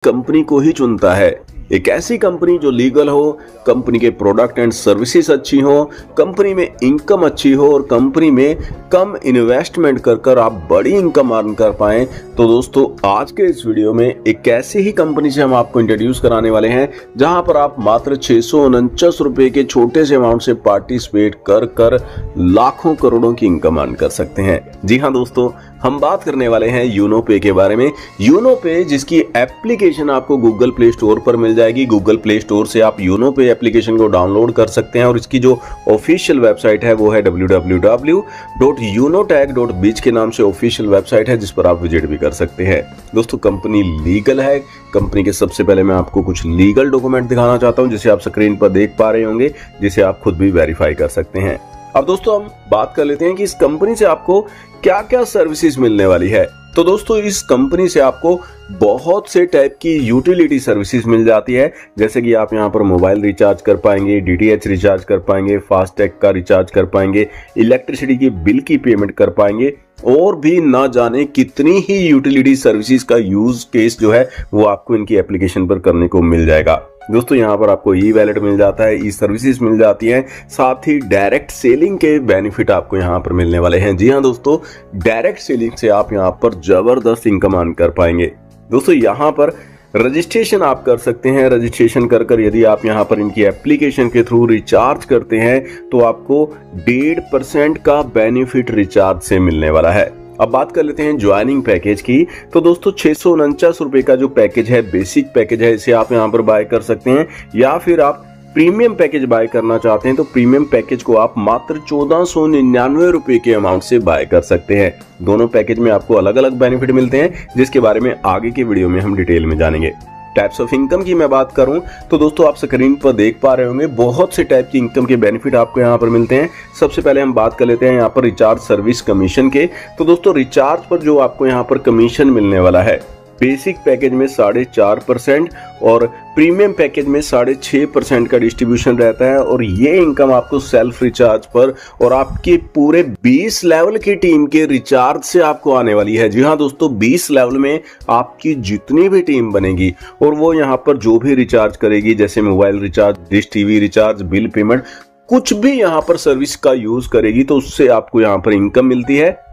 Company को ही चुनता है। एक ऐसी कंपनी जो लीगल हो, कंपनी के प्रोडक्ट एंड सर्विसेज अच्छी हो, कंपनी में इनकम अच्छी हो और कंपनी में कम इन्वेस्टमेंट कर आप बड़ी इनकम अर्न कर पाएं। तो दोस्तों आज के इस वीडियो में एक ऐसी ही कंपनी से हम आपको इंट्रोड्यूस कराने वाले हैं जहां पर आप मात्र 649 रुपए के छोटे से अमाउंट से पार्टिसिपेट कर लाखों करोड़ों की इनकम अर्न कर सकते हैं। जी हाँ दोस्तों, हम बात करने वाले हैं यूनो पे के बारे में। यूनो पे जिसकी एप्लीकेशन आपको गूगल प्ले स्टोर पर मिल जाएगी। गूगल प्ले स्टोर से आप यूनो पे एप्लीकेशन को डाउनलोड कर सकते हैं और इसकी जो ऑफिशियल वेबसाइट है वो है www.unotech.biz के नाम से ऑफिशियल वेबसाइट है, जिस पर आप विजिट भी कर सकते हैं। दोस्तों कंपनी लीगल है। कंपनी के सबसे पहले मैं आपको कुछ लीगल डॉक्यूमेंट दिखाना चाहता हूं, जिसे आप स्क्रीन पर देख पा रहे होंगे, जिसे आप खुद भी वेरीफाई कर सकते हैं। अब दोस्तों हम बात कर लेते हैं कि इस कंपनी से आपको क्या क्या सर्विसेज मिलने वाली है। तो दोस्तों इस कंपनी से आपको बहुत से टाइप की यूटिलिटी सर्विसेज मिल जाती है, जैसे कि आप यहां पर मोबाइल रिचार्ज कर पाएंगे, डीटीएच रिचार्ज कर पाएंगे, फास्टैग का रिचार्ज कर पाएंगे, इलेक्ट्रिसिटी की बिल की पेमेंट कर पाएंगे और भी ना जाने कितनी ही यूटिलिटी सर्विसेज का यूज केस जो है वो आपको इनकी एप्लीकेशन पर करने को मिल जाएगा। दोस्तों यहाँ पर आपको ई वैलेट मिल जाता है, ई सर्विसेज मिल जाती हैं, साथ ही डायरेक्ट सेलिंग के बेनिफिट आपको यहाँ पर मिलने वाले हैं। जी हाँ दोस्तों, डायरेक्ट सेलिंग से आप यहाँ पर जबरदस्त इनकम अर्न कर पाएंगे। दोस्तों यहाँ पर रजिस्ट्रेशन आप कर सकते हैं। रजिस्ट्रेशन कर यदि आप यहाँ पर इनकी एप्लीकेशन के थ्रू रिचार्ज करते हैं तो आपको 1.5% का बेनिफिट रिचार्ज से मिलने वाला है। अब बात कर लेते हैं ज्वाइनिंग पैकेज की। तो दोस्तों 649 रुपए का जो पैकेज है, बेसिक पैकेज है, इसे आप यहाँ पर बाय कर सकते हैं, या फिर आप प्रीमियम पैकेज बाय करना चाहते हैं तो प्रीमियम पैकेज को आप मात्र 1499 रुपए के अमाउंट से बाय कर सकते हैं। दोनों पैकेज में आपको अलग अलग बेनिफिट मिलते हैं, जिसके बारे में आगे की वीडियो में हम डिटेल में जानेंगे। टाइप्स ऑफ इनकम की मैं बात करूं तो दोस्तों आप स्क्रीन पर देख पा रहे होंगे बहुत से टाइप की इनकम के बेनिफिट आपको यहां पर मिलते हैं। सबसे पहले हम बात कर लेते हैं यहां पर रिचार्ज सर्विस कमीशन के। तो दोस्तों रिचार्ज पर जो आपको यहां पर कमीशन मिलने वाला है, बेसिक पैकेज में 4.5% और प्रीमियम पैकेज में 6.5% का डिस्ट्रीब्यूशन रहता है और ये इनकम आपको सेल्फ रिचार्ज पर और आपके पूरे 20 लेवल की टीम के रिचार्ज से आपको आने वाली है। जी हाँ दोस्तों, 20 लेवल में आपकी जितनी भी टीम बनेगी और वो यहाँ पर जो भी रिचार्ज करेगी, जैसे mobile recharge, dish TV recharge, bill payment, कुछ भी यहाँ पर सर्विस का यूज करेगी तो उससे आपको यहाँ पर इनकम मिलती है।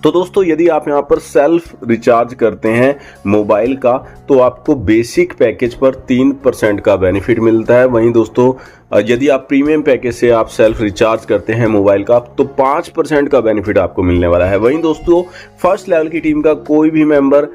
तो दोस्तों यदि आप यहाँ पर सेल्फ रिचार्ज करते हैं मोबाइल का तो आपको बेसिक पैकेज पर 3% का बेनिफिट मिलता है। वहीं दोस्तों यदि आप प्रीमियम पैकेज से आप सेल्फ रिचार्ज करते हैं मोबाइल का तो 5% का बेनिफिट आपको मिलने वाला है। वहीं दोस्तों फर्स्ट लेवल की टीम का कोई भी मेंबर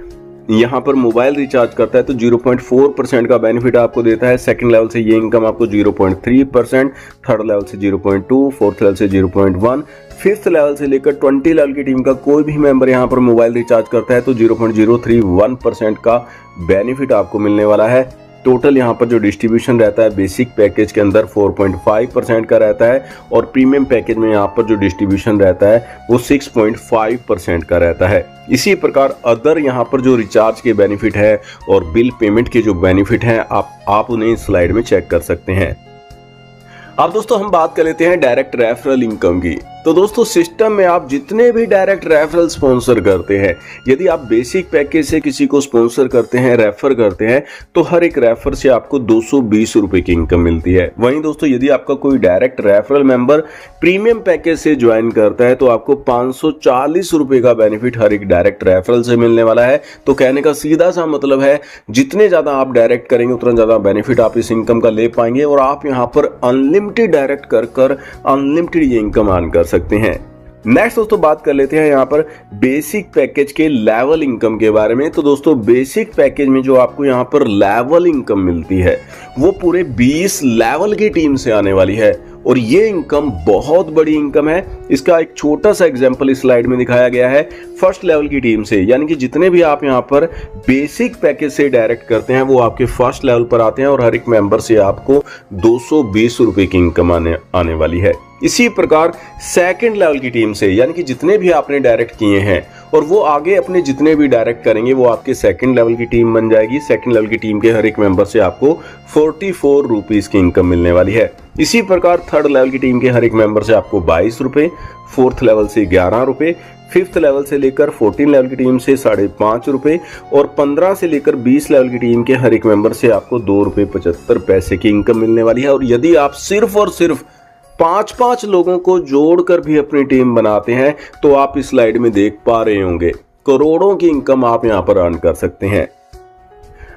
यहाँ पर मोबाइल रिचार्ज करता है तो 0.4% का बेनिफिट आपको देता है। सेकंड लेवल से ये इनकम आपको 0.3%, थर्ड लेवल से 0.2%, फोर्थ लेवल से 0.1%, फिफ्थ लेवल से लेकर 20 लेवल की टीम का कोई भी मेंबर यहाँ पर मोबाइल रिचार्ज करता है तो 0.031% का बेनिफिट आपको मिलने वाला है। टोटल यहाँ पर जो डिस्ट्रीब्यूशन रहता है बेसिक पैकेज के अंदर 4.5% का रहता है और प्रीमियम पैकेज में यहाँ पर जो डिस्ट्रीब्यूशन रहता है वो 6.5% का रहता है। इसी प्रकार अदर यहाँ पर जो रिचार्ज के बेनिफिट है और बिल पेमेंट के जो बेनिफिट हैं आप उन्हें इस स्लाइड में चेक कर सकते हैं। अब दोस्तों हम बात कर लेते हैं डायरेक्ट रेफरल इनकम की। तो दोस्तों सिस्टम में आप जितने भी डायरेक्ट रेफरल स्पॉन्सर करते हैं, यदि आप बेसिक पैकेज से किसी को स्पॉन्सर करते हैं, रेफर करते हैं, तो हर एक रेफर से आपको 220 रुपए की इनकम मिलती है। वहीं दोस्तों यदि आपका कोई direct referral member premium package से ज्वाइन करता है तो आपको 540 रुपए का बेनिफिट हर एक डायरेक्ट रेफरल से मिलने वाला है। तो कहने का सीधा सा मतलब है जितने ज्यादा आप डायरेक्ट करेंगे उतना ज्यादा बेनिफिट आप इस इनकम का ले पाएंगे और आप यहाँ पर अनलिमिटेड डायरेक्ट कर अनलिमिटेड ये इनकम अर्न कर सकते हैं। नेक्स्ट दोस्तों बात कर लेते हैं यहाँ पर बेसिक पैकेज के लेवल इनकम के बारे में। तो दोस्तों बेसिक पैकेज में जो आपको यहाँ पर लेवल इनकम मिलती है वो पूरे 20 लेवल की टीम से आने वाली है और ये इनकम बहुत बड़ी इनकम है। इसका एक छोटा सा एग्जांपल इस स्लाइड में दिखाया गया है फर्स्ट लेवल की टीम से, यानी कि जितने भी आप यहाँ पर बेसिक पैकेज से डायरेक्ट करते हैं वो आपके फर्स्ट लेवल पर आते हैं और हर एक मेंबर से आपको 220 रुपए की इनकम आने वाली है। इसी प्रकार सेकंड लेवल की टीम से, यानी कि जितने भी आपने डायरेक्ट किए हैं और वो आगे अपने जितने भी डायरेक्ट करेंगे वो आपके सेकंड लेवल की टीम बन जाएगी। सेकंड लेवल की टीम के हर एक मेंबर से आपको 44 रुपीस की इनकम मिलने वाली है। इसी प्रकार थर्ड लेवल की टीम के हर एक मेंबर से आपको 22 रुपए, फोर्थ लेवल से 11 रुपए, 5th लेवल से लेकर 14 लेवल की टीम से ₹5.5 और 15 से लेकर 20 लेवल की टीम के हर एक मेंबर से आपको ₹2.75 की इनकम मिलने वाली है। और यदि आप सिर्फ और सिर्फ 5-5 लोगों को जोड़कर भी अपनी टीम बनाते हैं तो आप इस स्लाइड में देख पा रहे होंगे करोड़ों की इनकम आप यहां पर अर्न कर सकते हैं।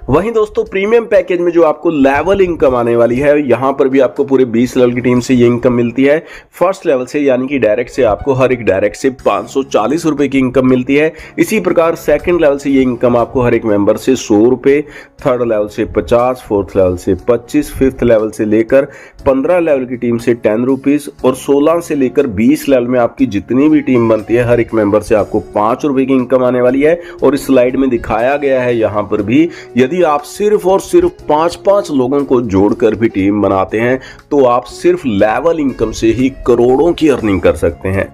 वहीं दोस्तों प्रीमियम पैकेज में जो आपको लेवल इनकम आने वाली है, यहां पर भी आपको पूरे 20 लेवल की टीम से ये इनकम मिलती है। फर्स्ट लेवल से यानी कि डायरेक्ट से आपको हर एक डायरेक्ट से ₹540 की इनकम मिलती है। इसी प्रकार सेकंड लेवल से ये इनकम आपको हर एक मेंबर से ₹100, थर्ड लेवल से 50, फोर्थ लेवल से 25, फिफ्थ लेवल से लेकर 15 लेवल की टीम से ₹10 और 16 से लेकर 20 लेवल में आपकी जितनी भी टीम बनती है हर एक मेंबर से आपको ₹5 की इनकम आने वाली है। और इस स्लाइड में दिखाया गया है यहां पर भी यदि आप सिर्फ और सिर्फ 5-5 लोगों को जोड़कर भी टीम बनाते हैं तो आप सिर्फ लेवल इनकम से ही करोड़ों की अर्निंग कर सकते हैं।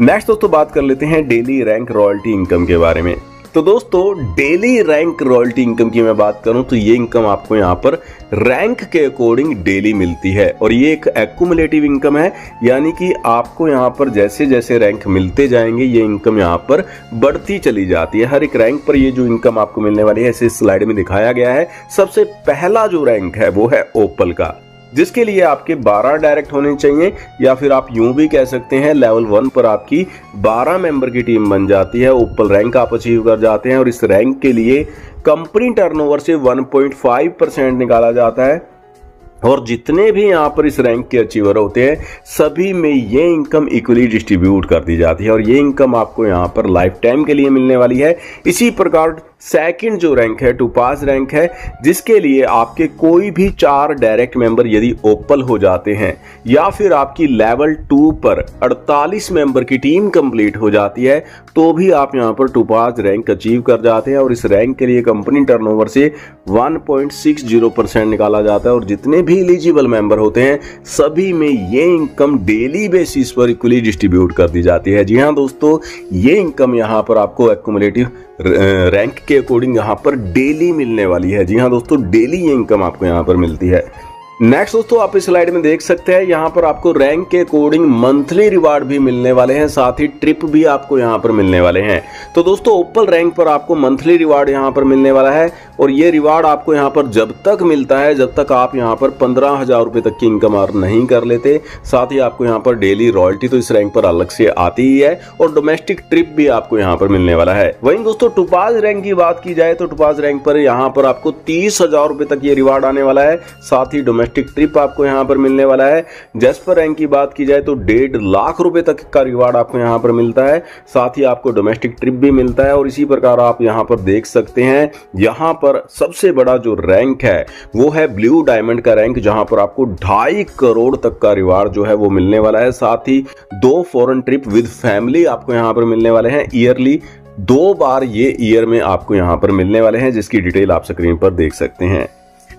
नेक्स्ट दोस्तों बात कर लेते हैं डेली रैंक रॉयल्टी इनकम के बारे में। तो दोस्तों डेली रैंक रॉयल्टी इनकम की मैं बात करूं तो ये इनकम आपको यहां पर रैंक के अकॉर्डिंग डेली मिलती है और ये एक एक्युमुलेटिव इनकम है, यानी कि आपको यहां पर जैसे जैसे रैंक मिलते जाएंगे ये इनकम यहां पर बढ़ती चली जाती है। हर एक रैंक पर ये जो इनकम आपको मिलने वाली है इसे स्लाइड में दिखाया गया है। सबसे पहला जो रैंक है वो है ओपल का, जिसके लिए आपके 12 डायरेक्ट होने चाहिए, या फिर आप यूं भी कह सकते हैं लेवल 1 पर आपकी 12 मेंबर की टीम बन जाती है। ओपल रैंक आप अचीव कर जाते हैं और इस रैंक के लिए कंपनी टर्नओवर से 1.5% निकाला जाता है और जितने भी यहाँ पर इस रैंक के अचीवर होते हैं सभी में ये इनकम इक्वली डिस्ट्रीब्यूट कर दी जाती है और ये इनकम आपको यहाँ पर लाइफ टाइम के लिए मिलने वाली है। इसी प्रकार सेकंड जो रैंक है टोपाज रैंक है, जिसके लिए आपके कोई भी 4 डायरेक्ट मेंबर यदि ओपल हो जाते हैं या फिर आपकी लेवल 2 पर 48 मेंबर की टीम कंप्लीट हो जाती है तो भी आप यहां पर टोपाज रैंक अचीव कर जाते हैं और इस रैंक के लिए कंपनी टर्नओवर से 1.60% निकाला जाता है और जितने भी एलिजिबल मेंबर होते हैं सभी में ये इनकम डेली बेसिस पर इक्वली डिस्ट्रीब्यूट कर दी जाती है। जी हाँ दोस्तों, ये इनकम यहाँ पर आपको एक्युमुलेटिव रैंक के अकॉर्डिंग यहाँ पर डेली मिलने वाली है। जी हाँ दोस्तों, डेली ये इनकम आपको यहाँ पर मिलती है। नेक्स्ट दोस्तों आप इस स्लाइड में देख सकते हैं यहाँ पर आपको रैंक के अकॉर्डिंग मंथली रिवार्ड भी मिलने वाले हैं, साथ ही ट्रिप भी आपको यहाँ पर मिलने वाले हैं। तो दोस्तों ओपल रैंक पर आपको मंथली रिवार्ड यहाँ पर मिलने वाला है और ये रिवार्ड आपको यहाँ पर जब तक मिलता है जब तक आप यहाँ पर 15,000 रुपए तक की इनकम अर्न नहीं कर लेते। साथ ही आपको यहाँ पर डेली रॉयल्टी तो इस रैंक पर अलग से आती ही है और डोमेस्टिक ट्रिप भी आपको यहाँ पर मिलने वाला है। वहीं दोस्तों टोपाज रैंक की बात की जाए तो टोपाज रैंक पर यहाँ पर आपको 30,000 रुपए तक ये रिवार्ड आने वाला है, साथ ही डोमेस्टिक ट्रिप आपको यहाँ पर मिलने वाला है। जैस्पर रैंक की बात की जाए तो 1.5 लाख रुपए तक का रिवार्ड आपको यहाँ पर मिलता है, साथ ही आपको डोमेस्टिक ट्रिप भी मिलता है। और इसी प्रकार आप यहाँ पर देख सकते हैं यहाँ पर सबसे बड़ा जो रैंक है वो है ब्लू डायमंड का रैंक, जहां पर आपको 2.5 करोड़ तक का रिवार्ड जो है वो मिलने वाला है। साथ ही 2 फॉरेन ट्रिप विद फैमिली आपको यहाँ पर मिलने वाले हैं, ईयरली 2 बार ये ईयर में आपको यहाँ पर मिलने वाले हैं, जिसकी डिटेल आप स्क्रीन पर देख सकते हैं।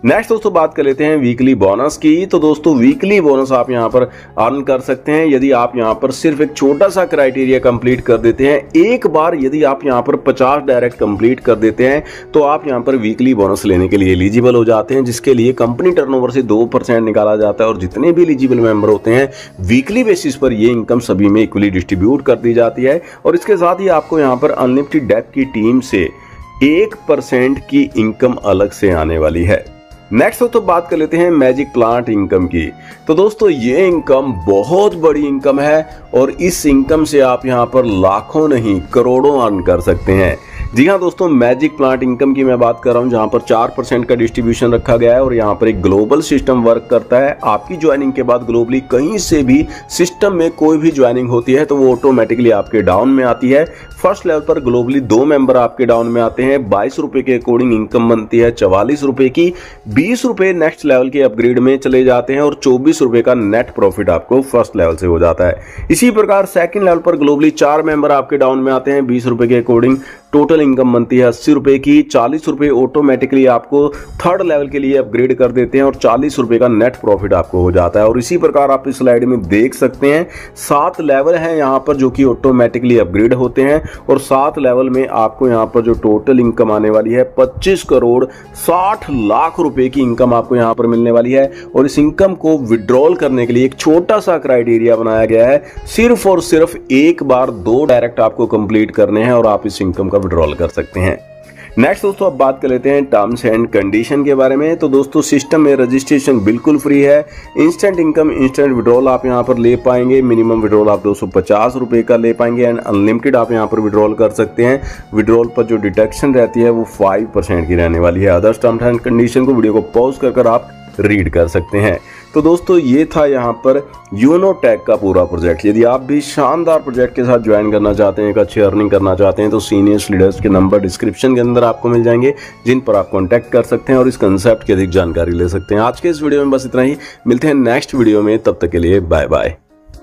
नेक्स्ट दोस्तों बात कर लेते हैं वीकली बोनस की। तो दोस्तों वीकली बोनस आप यहां पर अर्न कर सकते हैं यदि आप यहां पर सिर्फ एक छोटा सा क्राइटेरिया कंप्लीट कर देते हैं। एक बार यदि आप यहां पर 50 डायरेक्ट कंप्लीट कर देते हैं तो आप यहां पर वीकली बोनस लेने के लिए एलिजिबल हो जाते हैं, जिसके लिए कंपनी टर्नओवर से 2% निकाला जाता है और जितने भी एलिजिबल मेंबर होते हैं वीकली बेसिस पर ये इनकम सभी में इक्वली डिस्ट्रीब्यूट कर दी जाती है। और इसके साथ ही आपको यहाँ पर अनलिमिटेड डेप की टीम से 1% की इनकम अलग से आने वाली है। नेक्स्ट तो बात कर लेते हैं मैजिक प्लांट इनकम की। तो दोस्तों ये इनकम बहुत बड़ी इनकम है और इस इनकम से आप यहां पर लाखों नहीं करोड़ों अर्न कर सकते हैं। जी हाँ दोस्तों, मैजिक प्लांट इनकम की मैं बात कर रहा हूं, जहां पर 4% का डिस्ट्रीब्यूशन रखा गया है और यहां पर एक ग्लोबल सिस्टम वर्क करता है। आपकी ज्वाइनिंग के बाद ग्लोबली कहीं से भी सिस्टम में कोई भी ज्वाइनिंग होती है तो वो ऑटोमेटिकली आपके डाउन में आती है। फर्स्ट लेवल पर ग्लोबली 2 मेंबर आपके डाउन में आते हैं, 22 रुपए के अकॉर्डिंग इनकम बनती है 44 रुपए की, 20 रुपए नेक्स्ट लेवल के अपग्रेड में चले जाते हैं और 24 रुपए का नेट प्रॉफिट आपको फर्स्ट लेवल से हो जाता है। इसी प्रकार सेकंड लेवल पर ग्लोबली 4 मेंबर आपके डाउन में आते हैं, 20 रुपए के अकॉर्डिंग टोटल इनकम बनती है 80 रुपए की। 40 रुपए ऑटोमेटिकली आपको थर्ड लेवल के लिए अपग्रेड कर देते हैं और 40 रुपए का नेट प्रॉफिट आपको हो जाता है। और इसी प्रकार आप इस स्लाइड में देख सकते हैं 7 लेवल हैं यहाँ पर जो कि ऑटोमेटिकली अपग्रेड होते हैं और 7 लेवल में आपको यहाँ पर जो टोटल इनकम आने वाली है 25 करोड़ 60 लाख रुपए की इनकम आपको यहाँ पर मिलने वाली है। और इस इनकम को विड्रॉल करने के लिए एक छोटा सा क्राइटेरिया बनाया गया है, सिर्फ और सिर्फ एक बार 2 डायरेक्ट आपको कंप्लीट करने हैं और आप इस इनकम का विड्रॉल कर सकते हैं। नेक्स्ट दोस्तों अब बात कर लेते हैं टर्म्स एंड कंडीशन के बारे में। तो दोस्तों सिस्टम में रजिस्ट्रेशन बिल्कुल फ्री है। इंस्टेंट इनकम इंस्टेंट विड्रॉल आप यहां पर ले पाएंगे। मिनिमम विड्रॉल आप 250 रुपए का ले पाएंगे एंड अनलिमिटेड आप यहां पर विड्रॉल कर सकते हैं। विड्रॉल पर जो डिडक्शन रहती है वो 5% की रहने वाली है। अदर्स टर्म्स एंड कंडीशन को वीडियो को पॉज कर आप रीड कर सकते हैं। तो दोस्तों ये था यहाँ पर यूनो टैग का पूरा प्रोजेक्ट। यदि आप भी शानदार प्रोजेक्ट के साथ ज्वाइन करना चाहते हैं, एक अच्छी अर्निंग करना चाहते हैं, तो सीनियर्स लीडर्स के नंबर डिस्क्रिप्शन के अंदर आपको मिल जाएंगे, जिन पर आप कांटेक्ट कर सकते हैं और इस कंसेप्ट की अधिक जानकारी ले सकते हैं। आज के इस वीडियो में बस इतना ही। मिलते हैं नेक्स्ट वीडियो में, तब तक के लिए बाय बाय।